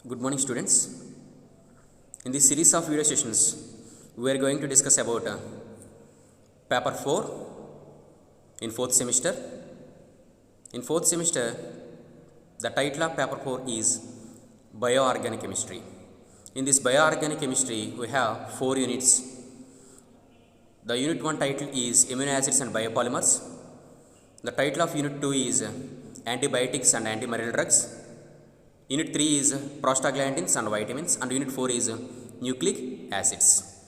Good morning, students. In this series of video sessions, we are going to discuss about paper 4 in 4th semester. In 4th semester, the title of paper 4 is Bioorganic Chemistry. In this Bioorganic Chemistry, we have 4 units. The unit 1 title is Amino Acids and Biopolymers. The title of unit 2 is Antibiotics and Antimalarial Drugs. Unit 3 is prostaglandins and vitamins, and unit 4 is nucleic acids.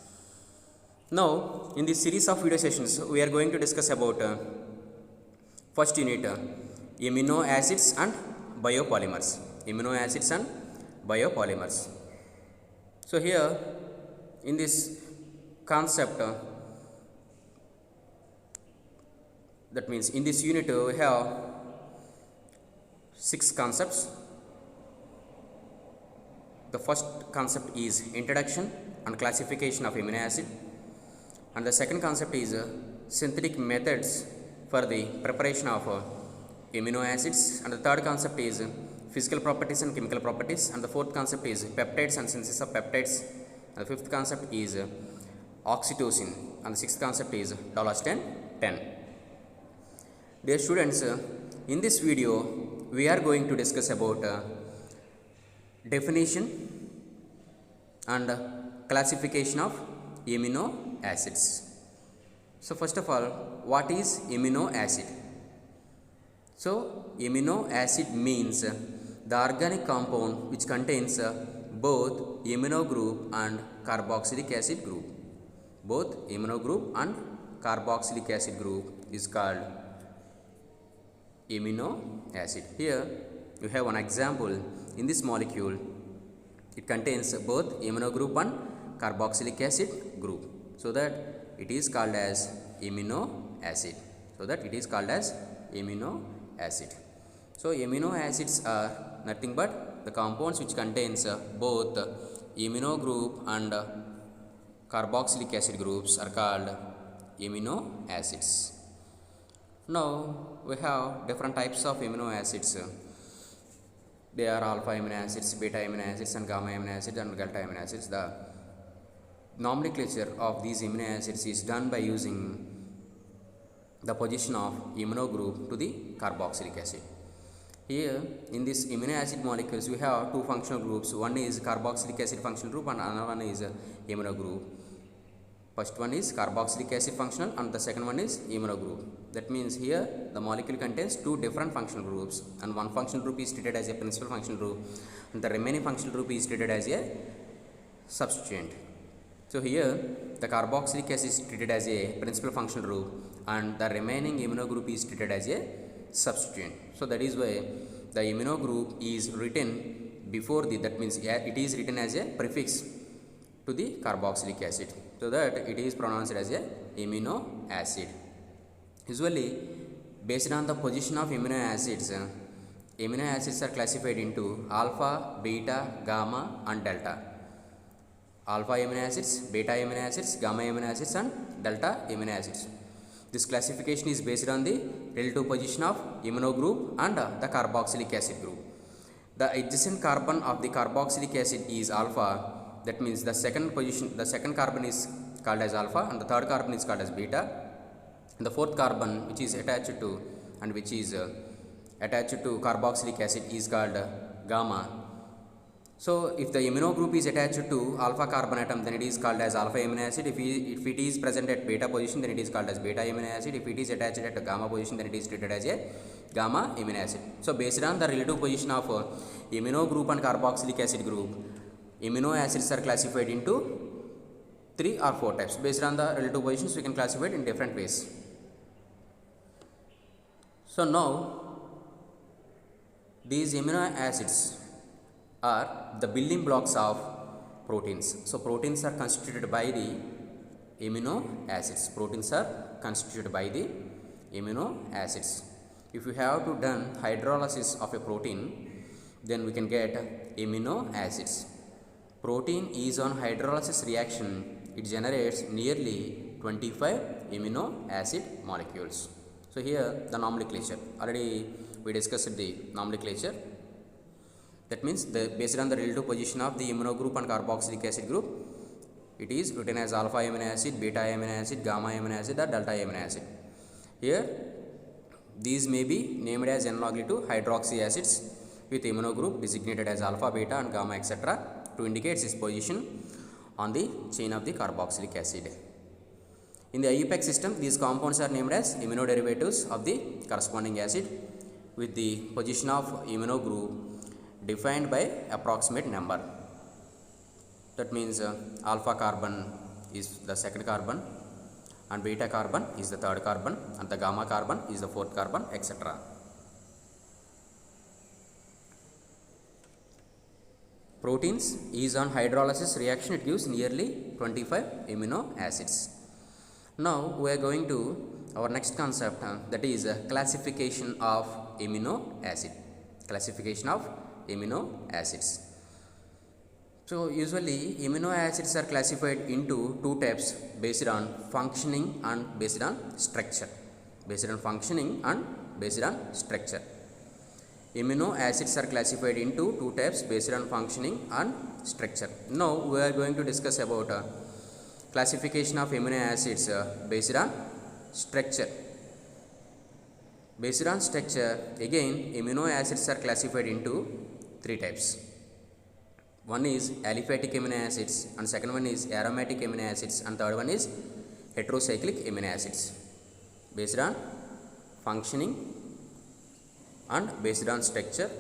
Now, in this series of video sessions, we are going to discuss about first unit, amino acids and biopolymers. Amino acids and biopolymers. So here, in this concept, that means in this unit we have 6 concepts. The first concept is introduction and classification of amino acid, and the second concept is synthetic methods for the preparation of amino acids, and the third concept is physical properties and chemical properties, and the fourth concept is peptides and synthesis of peptides, and the fifth concept is oxytocin, and the sixth concept is Dolostan-10. Dear students, in this video we are going to discuss about definition and classification of amino acids. So first of all, what is amino acid? So amino acid means the organic compound which contains both amino group and carboxylic acid group. Both amino group and carboxylic acid group is called amino acid. Here you have one example. In this molecule, it contains both amino group and carboxylic acid group, so that it is called as amino acid. So amino acids are nothing but the compounds which contains both amino group and carboxylic acid groups are called amino acids. Now we have different types of amino acids. They are alpha amino acids, beta amino acids, and gamma amino acids, and delta amino acids. The nomenclature of these amino acids is done by using the position of amino group to the carboxylic acid. Here in this amino acid molecules we have two functional groups. One is carboxylic acid functional group and another one is amino group. First one is carboxylic acid functional and the second one is amino group. That means here the molecule contains two different functional groups, and one functional group is treated as a principal functional group and the remaining functional group is treated as a substituent. So here the carboxylic acid is treated as a principal functional group and the remaining amino group is treated as a substituent. So that is why the amino group is written before the, that means it is written as a prefix to the carboxylic acid, so that it is pronounced as a amino acid. Usually based on the position of amino acids are classified into alpha, beta, gamma and delta. Alpha amino acids, beta amino acids, gamma amino acids and delta amino acids. This classification is based on the relative position of amino group and the carboxylic acid group. The adjacent carbon of the carboxylic acid is alpha. That means the second carbon is called as alpha and the third carbon is called as beta. And the fourth carbon which is attached to carboxylic acid is called gamma. So if the amino group is attached to alpha carbon atom, then it is called as alpha amino acid. If it is present at beta position, then it is called as beta amino acid. If it is attached at gamma position, then it is treated as a gamma amino acid. So based on the relative position of amino group and carboxylic acid group, amino acids are classified into 3 or 4 types. Based on the relative positions, we can classify it in different ways. So now these amino acids are the building blocks of proteins. So proteins are constituted by the amino acids. If you have to done hydrolysis of a protein, then we can get amino acids. Protein is on hydrolysis reaction, it generates nearly 25 amino acid molecules. So here the nomenclature, already we discussed the nomenclature. That means based on the relative position of the amino group and carboxylic acid group, it is written as alpha amino acid, beta amino acid, gamma amino acid, or delta amino acid. Here these may be named as analogically to hydroxy acids with amino group designated as alpha, beta and gamma etc. to indicate its position on the chain of the carboxylic acid. In the IUPAC system, these compounds are named as amino derivatives of the corresponding acid with the position of amino group defined by approximate number. That means alpha carbon is the second carbon, and beta carbon is the third carbon, and the gamma carbon is the fourth carbon, etc. Proteins is on hydrolysis reaction, it gives nearly 25 amino acids. Now we are going to our next concept, that is classification of amino acid. Classification of amino acids. So usually amino acids are classified into two types based on functioning and based on structure. Based on functioning and based on structure. Amino acids are classified into two types based on functioning and structure. Now we are going to discuss about classification of amino acids based on structure. Based on structure, again amino acids are classified into three types. One is aliphatic amino acids, and second one is aromatic amino acids, and third one is heterocyclic amino acids. Based on functioning and based on structure,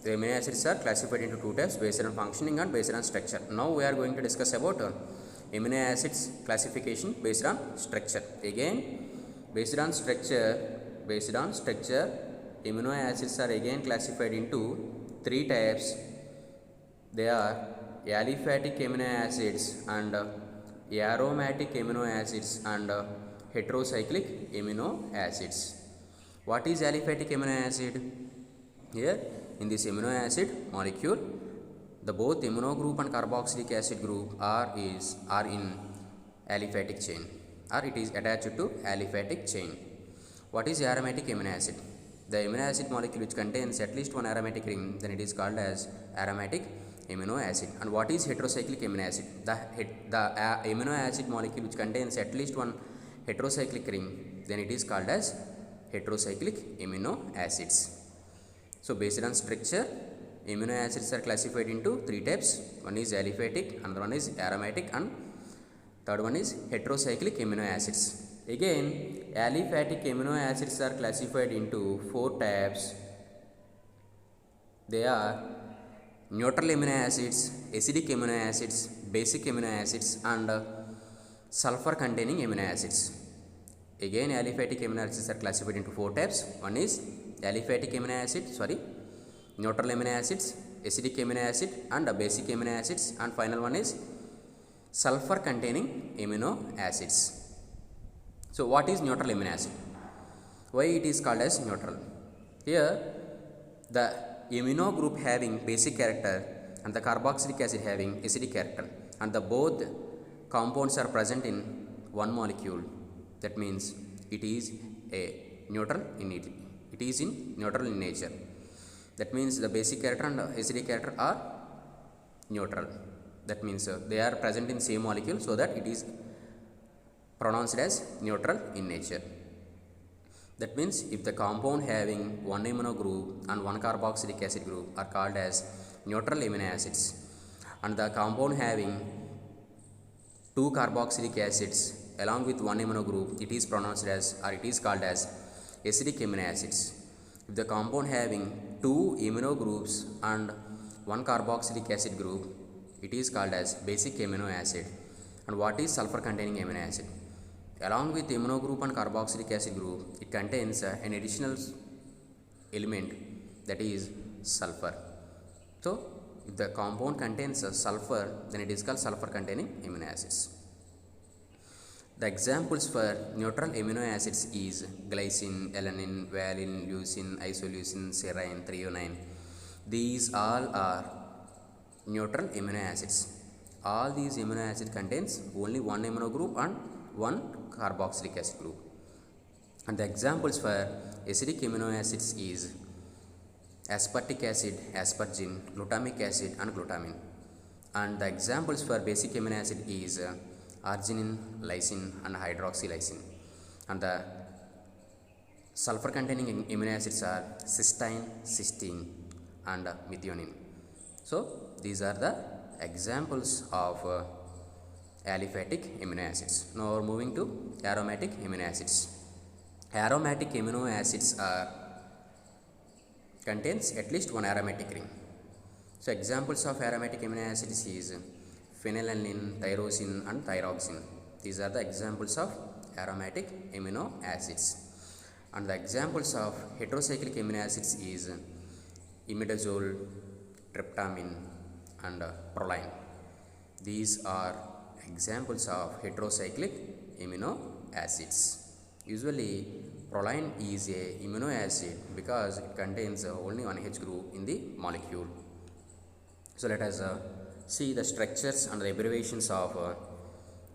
the amino acids are classified into two types based on functioning and based on structure. Now we are going to discuss about amino acids classification based on structure. Again, based on structure, amino acids are again classified into three types. They are aliphatic amino acids and aromatic amino acids and heterocyclic amino acids. What is aliphatic amino acid? Here in this amino acid molecule, the both amino group and carboxylic acid group are in aliphatic chain, or it is attached to aliphatic chain. What is aromatic amino acid? The amino acid molecule which contains at least one aromatic ring, then it is called as aromatic amino acid. And what is heterocyclic amino acid? The amino acid molecule which contains at least one heterocyclic ring, then it is called as heterocyclic amino acids. So based on structure, amino acids are classified into three types. One is aliphatic, another one is aromatic, and third one is heterocyclic amino acids. Again, aliphatic amino acids are classified into four types. They are neutral amino acids, acidic amino acids, basic amino acids, and sulfur containing amino acids. Again, aliphatic amino acids are classified into four types. One is aliphatic amino acid, neutral amino acids, acidic amino acid, and basic amino acids, and final one is sulfur containing amino acids. So what is neutral amino acid? Why it is called as neutral? Here the amino group having basic character and the carboxylic acid having acidic character, and the both compounds are present in one molecule. That means it is a neutral in it. It is in neutral in nature. That means the basic character and acidic character are neutral. That means they are present in same molecule, so that it is pronounced as neutral in nature. That means if the compound having one amino group and one carboxylic acid group are called as neutral amino acids, and the compound having two carboxylic acids along with one amino group, it is pronounced as, or it is called as acidic amino acids. If the compound having two amino groups and one carboxylic acid group, it is called as basic amino acid. And what is sulfur containing amino acid? Along with amino group and carboxylic acid group, it contains an additional element, that is sulfur. So if the compound contains sulfur, then it is called sulfur containing amino acids. The examples for neutral amino acids is glycine, alanine, valine, leucine, isoleucine, serine, threonine. These all are neutral amino acids. All these amino acids contains only one amino group and one carboxylic acid group. And the examples for acidic amino acids is aspartic acid, aspargine, glutamic acid and glutamine. And the examples for basic amino acid is arginine, lysine and hydroxylysine. And the sulfur containing amino acids are cysteine, cysteine and methionine. So these are the examples of aliphatic amino acids. Now we are moving to aromatic amino acids. Aromatic amino acids are contains at least one aromatic ring. So examples of aromatic amino acids is phenylalanine, tyrosine and thyroxine. These are the examples of aromatic amino acids. And the examples of heterocyclic amino acids is imidazole, tryptamine and proline. These are examples of heterocyclic amino acids. Usually proline is a amino acid because it contains only one H group in the molecule. So let us see the structures and the abbreviations of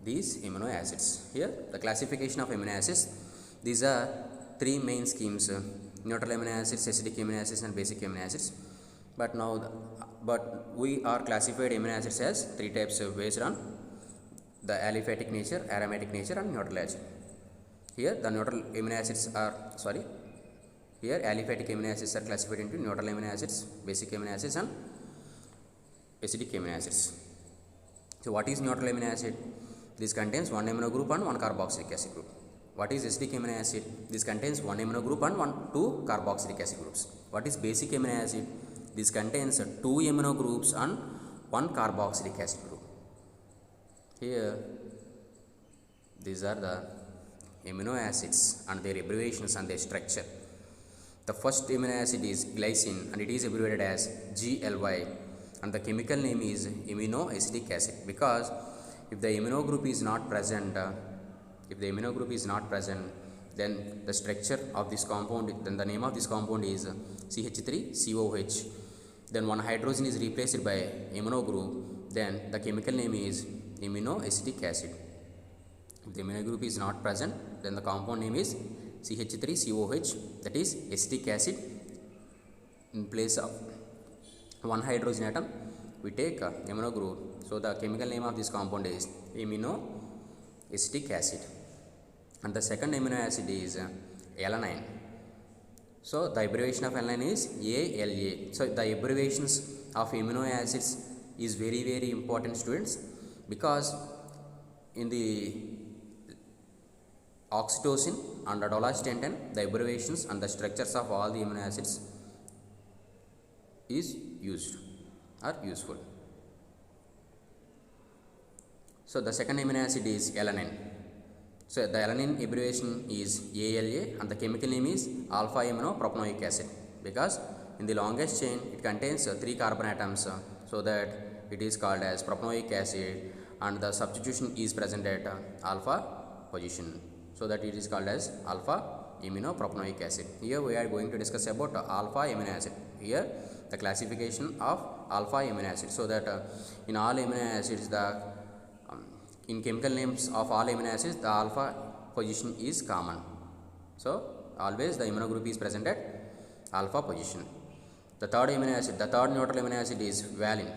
these amino acids. Here the classification of amino acids. These are three main schemes: neutral amino acids, acidic amino acids and basic amino acids. But we are classified amino acids as three types based on the aliphatic nature, aromatic nature and neutral acid. Here the neutral amino acids are here aliphatic amino acids are classified into neutral amino acids, basic amino acids and acidic amino acids. So what is neutral amino acid? This contains one amino group and one carboxylic acid group. What is acidic amino acid? This contains one amino group and two carboxylic acid groups. What is basic amino acid? This contains two amino groups and one carboxylic acid group. Here these are the amino acids and their abbreviations and their structure. The first amino acid is glycine and it is abbreviated as GLY, and the chemical name is aminoacidic acid, because if the amino group is not present, then the structure of this compound, then the name of this compound is CH3COH. Then one hydrogen is replaced by amino group, then the chemical name is aminoacidic acid. If the amino group is not present, then the compound name is CH3COH, that is acetic acid. In place of one hydrogen atom, we take amino group, so the chemical name of this compound is aminoacetic acid. And the second amino acid is alanine. So the abbreviation of alanine is ALA. So the abbreviations of amino acids is very, very important, students, because in the oxytocin and adolescent, the abbreviations and the structures of all the amino acids is used or useful. So the second amino acid is alanine. So the alanine abbreviation is ALA and the chemical name is alpha amino propanoic acid, because in the longest chain it contains 3 carbon atoms, so that it is called as propanoic acid, and the substitution is present at alpha position, so that it is called as alpha amino propanoic acid. Here we are going to discuss about alpha amino acid. Here the classification of alpha amino acid, so that in all amino acids, the in chemical names of all amino acids, the alpha position is common. So always the amino group is present at alpha position. The third amino acid, the third neutral amino acid is valine.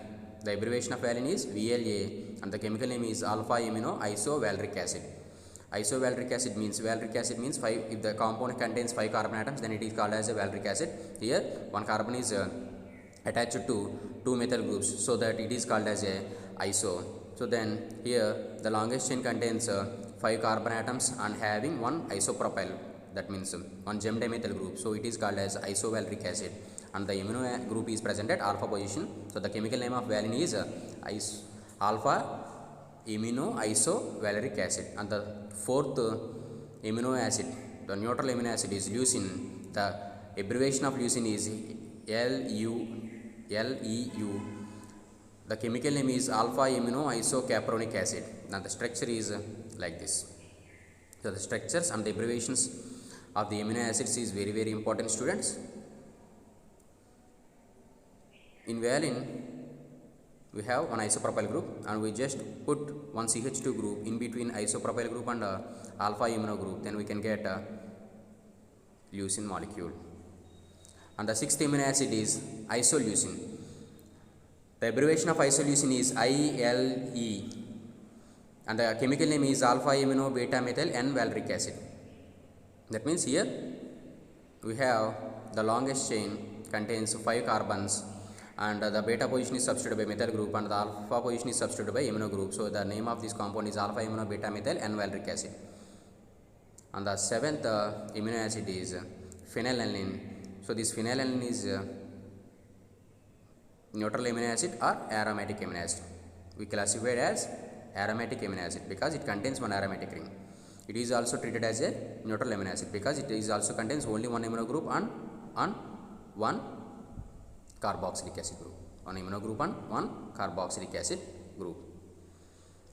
The abbreviation of valine is VLA and the chemical name is alpha amino isovaleric acid. Isovaleric acid means 5. If the compound contains 5 carbon atoms, then it is called as a valeric acid. Here one carbon is attached to 2 methyl groups, so that it is called as a iso. So then here the longest chain contains 5 carbon atoms and having one isopropyl, that means one gem dimethyl group, so it is called as isovaleric acid, and the amino group is present at alpha position. So the chemical name of valine is alpha amino isovaleric acid. And the fourth amino acid, the neutral amino acid, is leucine. The abbreviation of leucine is LEU. The chemical name is alpha amino isocapronic acid. Now the structure is like this. So the structures and the abbreviations of the amino acids is very, very important, students. In valine we have one isopropyl group, and we just put one CH2 group in between isopropyl group and alpha amino group, then we can get a leucine molecule. And the sixth amino acid is isoleucine. The abbreviation of isoleucine is ILE, and the chemical name is alpha amino beta methyl N-valeric acid. That means here we have the longest chain contains 5 carbons, and the beta position is substituted by methyl group and the alpha position is substituted by amino group. So the name of this compound is alpha amino beta methyl N-valeric acid. And the seventh amino acid is phenylalanine. So this phenylalanine is neutral amino acid or aromatic amino acid. We classify it as aromatic amino acid because it contains one aromatic ring. It is also treated as a neutral amino acid because it is also contains only one amino group and one carboxylic acid group. One amino group and one carboxylic acid group.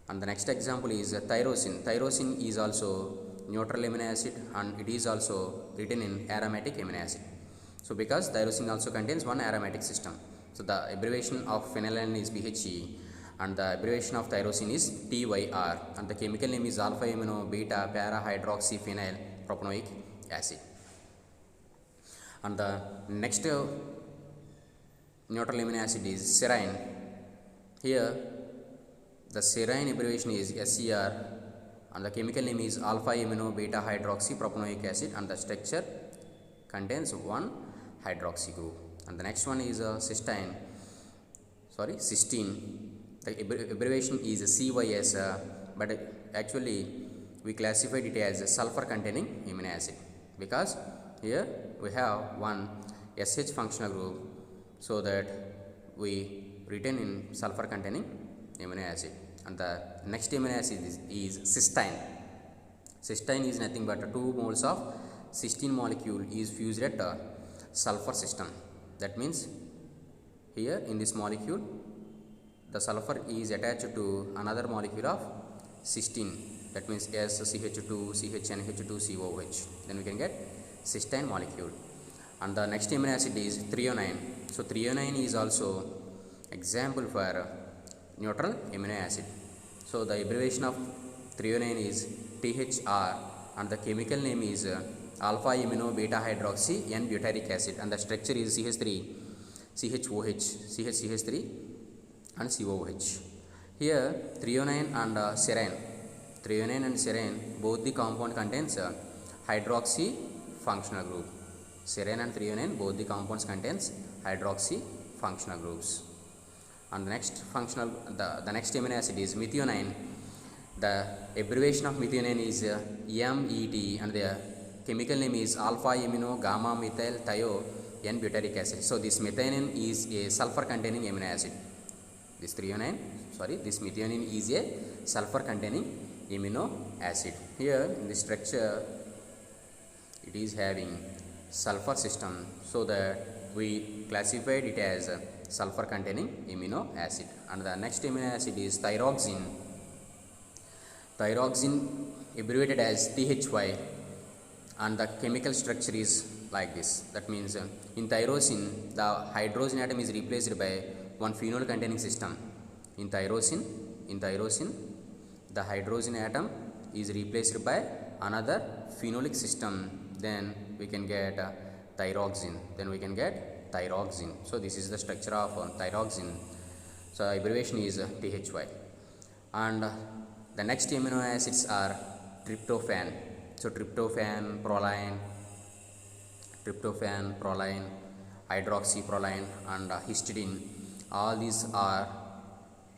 And the next example is tyrosine. Tyrosine is also neutral amino acid and it is also written in aromatic amino acid. So because tyrosine also contains one aromatic system. So the abbreviation of phenylalanine is PHE and the abbreviation of tyrosine is TYR, and the chemical name is alpha amino beta para hydroxy phenyl propanoic acid. And the next neutral amino acid is serine. Here the serine abbreviation is SCR and the chemical name is alpha amino beta hydroxy propanoic acid, and the structure contains one hydroxy group. And the next one is cysteine. The abbreviation is CYS, but actually we classified it as a sulfur containing amino acid because here we have one SH functional group, so that we written in sulfur containing amino acid. And the next amino acid is cysteine. Cysteine is nothing but 2 moles of cysteine molecule is fused at sulfur system. That means here in this molecule the sulfur is attached to another molecule of cysteine. That means SCH2 CHNH2COOH. Then we can get cysteine molecule. And the next amino acid is threonine. So threonine is also example for neutral amino acid. So the abbreviation of threonine is THR and the chemical name is alpha amino beta hydroxy N-butyric acid, and the structure is CH3 CHOH CH3 and COOH. Here threonine and serine both the compound contains hydroxy functional group. Serine and threonine both the compounds contains hydroxy functional groups. And the next amino acid is methionine. The abbreviation of methionine is MET and the chemical name is alpha amino gamma methyl thio N-butyric acid. So this methionine is a sulfur containing amino acid. This methionine is a sulfur containing amino acid. Here in the structure it is having sulfur system, so that we classified it as sulfur containing amino acid. And the next amino acid is thyroxine. Thyroxine abbreviated as THY, and the chemical structure is like this. That means in tyrosine the hydrogen atom is replaced by one phenol containing system. In tyrosine the hydrogen atom is replaced by another phenolic system. Then we can get thyroxine. So this is the structure of thyroxine. So abbreviation is THY. And the next amino acids are tryptophan. So tryptophan, proline, hydroxyproline and histidine. All these are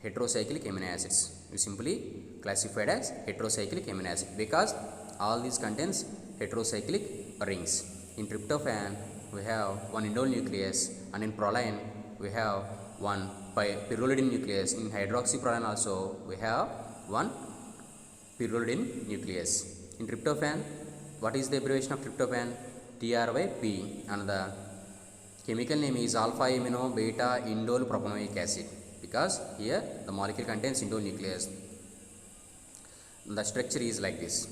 heterocyclic amino acids. We simply classified as heterocyclic amino acid because all these contains heterocyclic rings. In tryptophan we have one indole nucleus, and in proline we have one pyrrolidine nucleus. In hydroxyproline also we have one pyrrolidine nucleus. In tryptophan, what is the abbreviation of tryptophan? TRYP, and the chemical name is alpha amino beta indole propanoic acid because here the molecule contains indole nucleus. The structure is like this.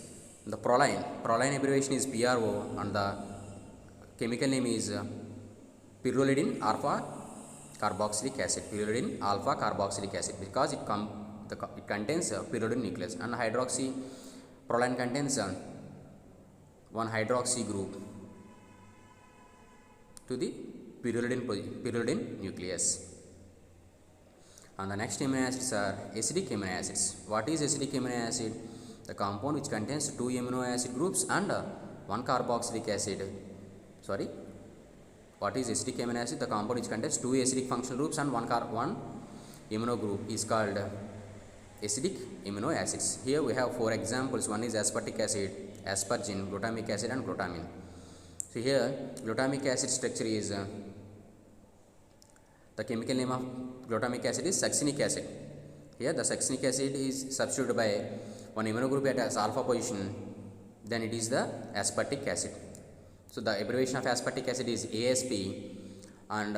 The proline abbreviation is PRO, and the chemical name is pyrrolidine alpha carboxylic acid. Pyrrolidine alpha carboxylic acid because it contains pyrrolidine nucleus, and hydroxyproline contains one hydroxy group to the pyrrolidine nucleus. And the next amino acids are acidic amino acids. What is acidic amino acid? The compound which contains 2 amino acid groups and 1 carboxylic acid. Sorry. What is acidic amino acid? The compound which contains 2 acidic functional groups and 1 amino group is called acidic amino acids. Here we have 4 examples. One is aspartic acid, aspargine, glutamic acid and glutamine. So here glutamic acid structure is the chemical name of glutamic acid is succinic acid. Here the succinic acid is substituted by one amino group at its alpha position, then it is the aspartic acid. So the abbreviation of aspartic acid is ASP and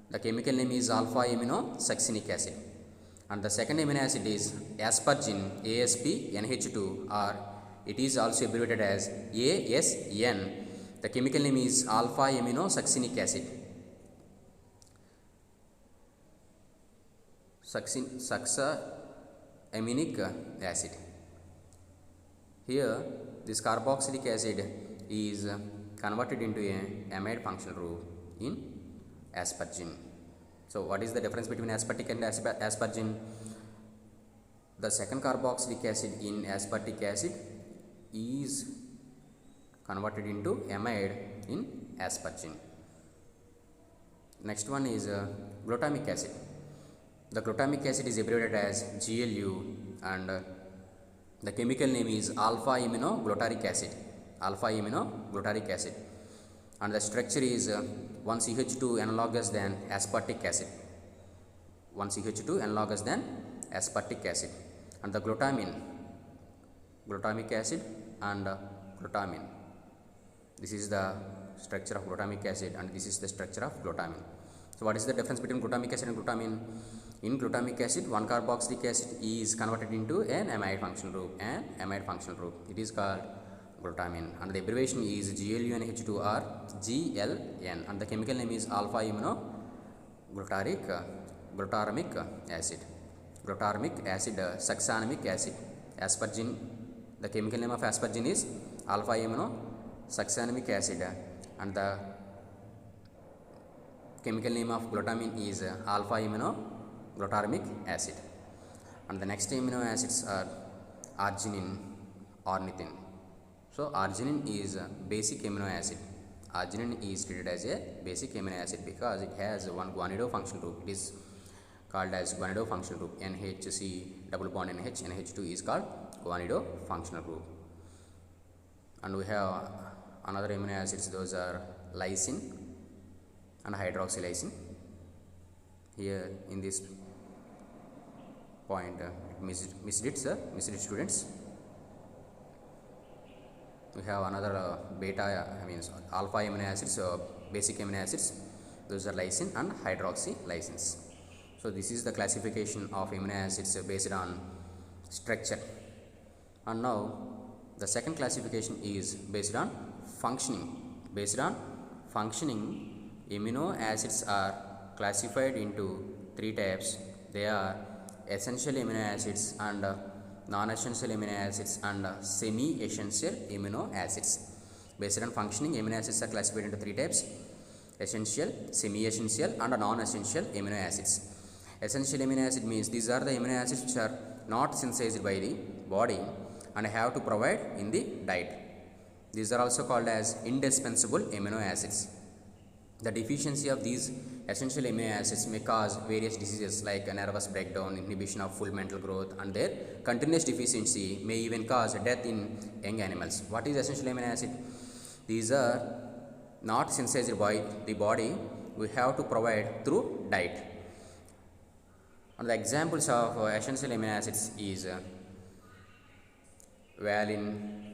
the chemical name is alpha amino succinic acid. And the second amino acid is aspargine, ASP NH2, or it is also abbreviated as ASN. The chemical name is alpha amino succinic acid. Succinaminic acid. Here this carboxylic acid is converted into a amide functional group in aspargine. So what is the difference between aspartic and aspargine? The second carboxylic acid in aspartic acid is converted into amide in aspargine. Next one is glutamic acid. The glutamic acid is abbreviated as GLU and the chemical name is alpha aminoglutaric acid. Alpha aminoglutaric acid. And the structure is 1CH2 analogous than aspartic acid. 1CH2 analogous than aspartic acid. And the glutamic acid and glutamine. This is the structure of glutamic acid and this is the structure of glutamine. So what is the difference between glutamic acid and glutamine? In glutamic acid, 1 carboxylic acid is converted into an amide functional group. It is called glutamine and the abbreviation is GLUNH2 or GLN and the chemical name is alpha aminoglutaric acid. Glutamic acid, succinamic acid. Aspargine, the chemical name of aspargine is alpha aminosuccinamic acid and the chemical name of glutamine is alpha aminoglutamic acid. And the next amino acids are arginine, ornithine. So arginine is a basic amino acid. Arginine is treated as a basic amino acid because it has one guanido functional group. It is called as guanido functional group. NHC double bond NH, NH2 is called guanido functional group. And we have another amino acids, those are lysine and hydroxylysine. Here in this point misread students. We have another alpha amino acids, basic amino acids, those are lysine and hydroxylysines. So this is the classification of amino acids based on structure. And now the second classification is based on functioning. Based on functioning, amino acids are classified into 3 types. They are essential amino acids and non-essential amino acids and semi-essential amino acids. Based on functioning, amino acids are classified into 3 types: essential, semi-essential and non-essential amino acids. Essential amino acid means these are the amino acids which are not synthesized by the body and have to provide in the diet. These are also called as indispensable amino acids. The deficiency of these essential amino acids may cause various diseases like nervous breakdown, inhibition of full mental growth, and their continuous deficiency may even cause death in young animals. What is essential amino acid? These are not synthesized by the body. We have to provide through diet. And the examples of essential amino acids is valine,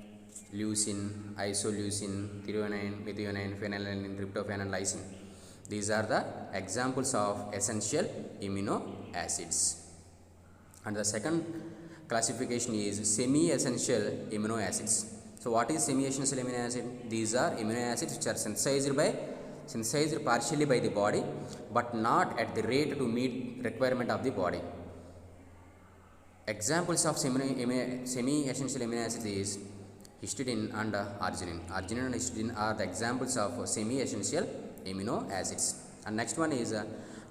leucine, isoleucine, threonine, methionine, phenylalanine, tryptophan and lysine. These are the examples of essential amino acids. And the second classification is semi-essential amino acids. So what is semi-essential amino acid? These are amino acids which are synthesized partially by the body but not at the rate to meet requirement of the body. Examples of semi-essential amino acids is histidine and arginine. Arginine and histidine are the examples of semi-essential amino acids. And next one is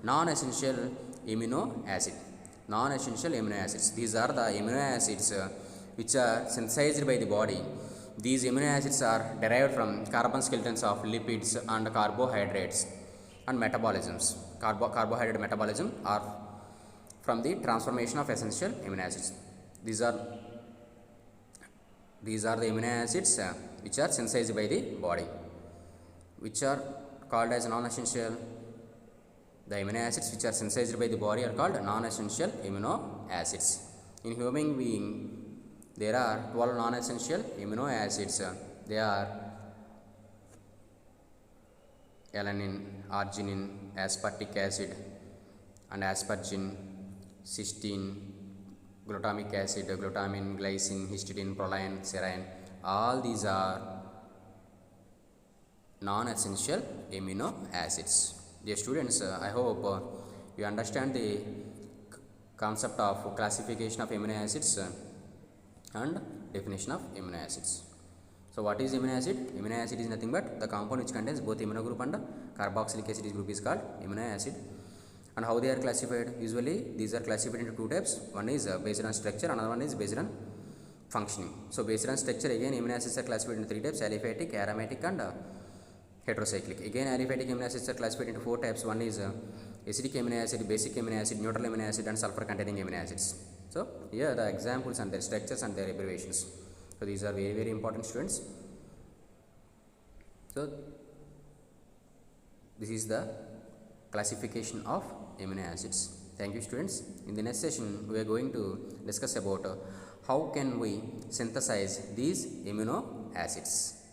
non-essential amino acid. Non-essential amino acids. These are the amino acids which are synthesized by the body. These amino acids are derived from carbon skeletons of lipids and carbohydrates and metabolisms. Carbohydrate metabolism are from the transformation of essential amino acids. These are the amino acids which are synthesized by the body, which are called as non-essential. The amino acids which are synthesized by the body are called non-essential amino acids. In human being, there are 12 non-essential amino acids. They are alanine, arginine, aspartic acid, and aspargine, cysteine, glutamic acid, glutamine, glycine, histidine, proline, serine. All these are non-essential amino acids. Dear students, I hope you understand the concept of classification of amino acids and definition of amino acids. So what is amino acid? Amino acid is nothing but the compound which contains both amino group and carboxylic acid group is called amino acid. And how they are classified? Usually these are classified into two types. One is based on structure, another one is based on functioning. So based on structure, again amino acids are classified into three types: aliphatic, aromatic, and heterocyclic. Again aliphatic amino acids are classified into four types. One is acidic amino acid, basic amino acid, neutral amino acid, and sulfur containing amino acids. So here the examples and their structures and their abbreviations. So these are very, very important, students. So this is the classification of amino acids. Thank you, students. In the next session we are going to discuss about how can we synthesize these amino acids.